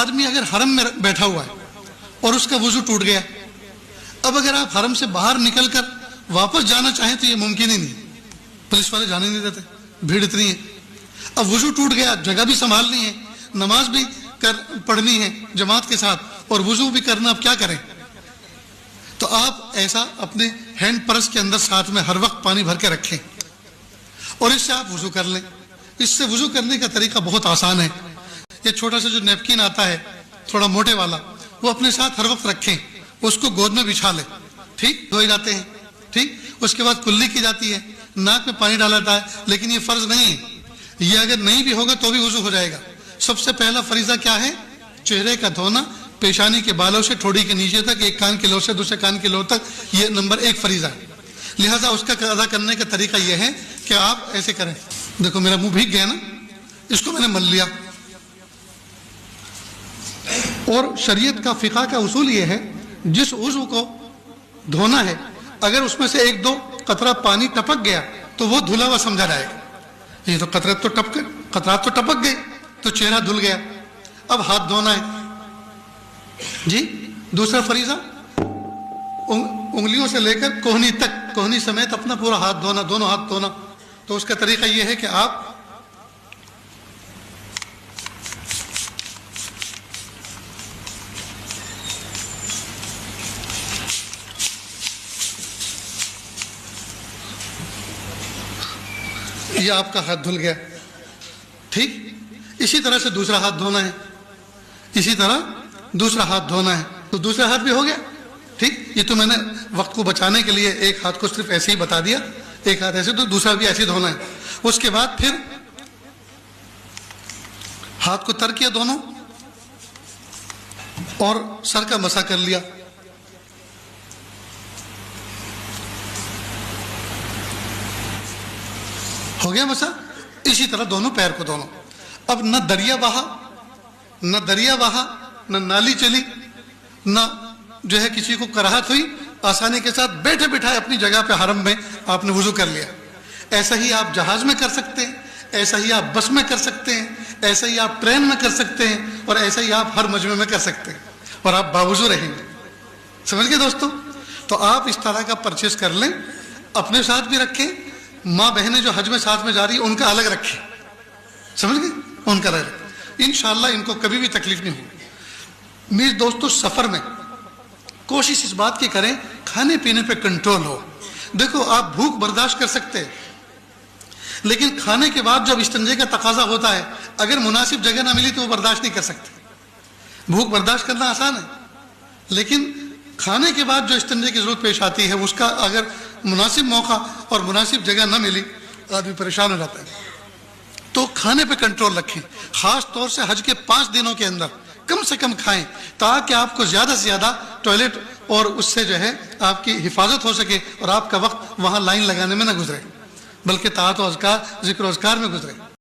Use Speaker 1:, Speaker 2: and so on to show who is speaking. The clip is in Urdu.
Speaker 1: آدمی اگر حرم میں بیٹھا ہوا ہے اور اس کا وضو ٹوٹ گیا، اب اگر آپ حرم سے باہر نکل کر واپس جانا چاہیں تو یہ ممکن ہی نہیں، پولیس والے جانے نہیں دیتے، بھیڑ اتنی ہے۔ اب وضو ٹوٹ گیا، جگہ بھی سنبھالنی ہے، نماز بھی پڑھنی ہے جماعت کے ساتھ اور وضو بھی کرنا، اب کیا کریں؟ تو آپ ایسا اپنے ہینڈ پرس کے اندر ساتھ میں ہر وقت پانی بھر کے رکھیں اور اس سے آپ وضو کر لیں۔ اس سے وضو کرنے کا طریقہ بہت آسان ہے۔ یہ چھوٹا سا جو نیپکن آتا ہے تھوڑا موٹے والا، وہ اپنے ساتھ ہر وقت رکھیں، اس کو گود میں بچھا لیں، ٹھیک، دھوئے جاتے ہیں، ٹھیک۔ اس کے بعد کلی کی جاتی ہے، ناک میں پانی ڈالا جاتا ہے، لیکن یہ فرض نہیں ہے، یہ اگر نہیں بھی ہوگا تو بھی وضو ہو جائے گا۔ سب سے پہلا فریضہ کیا ہے؟ چہرے کا دھونا، پیشانی کے بالوں سے ٹھوڑی کے نیچے تک، ایک کان کے لو سے دوسرے کان کے لو تک، یہ نمبر 1 فریضہ ہے۔ لہٰذا اس کا ادا کرنے کا طریقہ یہ ہے کہ آپ ایسے کریں، دیکھو میرا منہ بھیگ گیا نا، اس کو میں نے مل لیا۔ اور شریعت کا فقہ کا اصول یہ ہے، جس عضو کو دھونا ہے اگر اس میں سے 1-2 قطرہ پانی ٹپک گیا تو وہ دھلا ہوا سمجھا جائے گا۔ یہ تو قطرات تو ٹپک گئے تو چہرہ دھل گیا۔ اب ہاتھ دھونا ہے جی، دوسرا فریضہ انگلیوں سے لے کر کوہنی تک، کوہنی سمیت اپنا پورا ہاتھ دھونا، دونوں ہاتھ دھونا۔ تو اس کا طریقہ یہ ہے کہ آپ یہ آپ کا ہاتھ دھل گیا، ٹھیک۔ اسی طرح سے دوسرا ہاتھ دھونا ہے، اسی طرح دوسرا ہاتھ دھونا ہے، تو دوسرا ہاتھ بھی ہو گیا، ٹھیک۔ یہ تو میں نے وقت کو بچانے کے لیے ایک ہاتھ کو صرف ایسے ہی بتا دیا، ایک ہاتھ ایسے، تو دوسرا بھی ایسے دھونا ہے۔ اس کے بعد پھر ہاتھ کو تر کیا دونوں اور سر کا مسح کر لیا۔ ہو گیا مسح۔ اسی طرح دونوں پیر کو دونوں۔ اب نہ دریا بہا، نہ نالی چلی، نہ جو ہے کسی کو کراہت ہوئی، آسانی کے ساتھ بیٹھے بٹھائے اپنی جگہ پہ حرم میں آپ نے وضو کر لیا۔ ایسا ہی آپ جہاز میں کر سکتے ہیں، ایسا ہی آپ بس میں کر سکتے ہیں، ایسا ہی آپ ٹرین میں کر سکتے ہیں، اور ایسا ہی آپ ہر مجمع میں کر سکتے ہیں، اور آپ باوضو رہیں گے۔ سمجھ گئے دوستو؟ تو آپ اس طرح کا پرچیز کر لیں، اپنے ساتھ بھی رکھیں، ماں بہنیں جو حج میں ساتھ میں جا رہی ہیں ان کا الگ رکھیں، سمجھ گئے؟ ان کا الگ رکھیں، انشاءاللہ ان کو کبھی بھی تکلیف نہیں ہوگی۔ میرے دوستو، سفر میں کوشش اس بات کی کریں کھانے پینے پہ کنٹرول ہو۔ دیکھو آپ بھوک برداشت کر سکتے ہیں، لیکن کھانے کے بعد جب استنجے کا تقاضا ہوتا ہے، اگر مناسب جگہ نہ ملی تو وہ برداشت نہیں کر سکتے۔ بھوک برداشت کرنا آسان ہے، لیکن کھانے کے بعد جو استنجے کی ضرورت پیش آتی ہے، اس کا اگر مناسب موقع اور مناسب جگہ نہ ملی آدمی پریشان ہو جاتا ہے۔ تو کھانے پہ کنٹرول رکھیں، خاص طور سے حج کے 5 دنوں کے اندر کم سے کم کھائیں، تاکہ آپ کو زیادہ سے زیادہ ٹوائلٹ اور اس سے جو ہے آپ کی حفاظت ہو سکے، اور آپ کا وقت وہاں لائن لگانے میں نہ گزرے، بلکہ طاعت و اذکار، ذکر و اذکار میں گزرے۔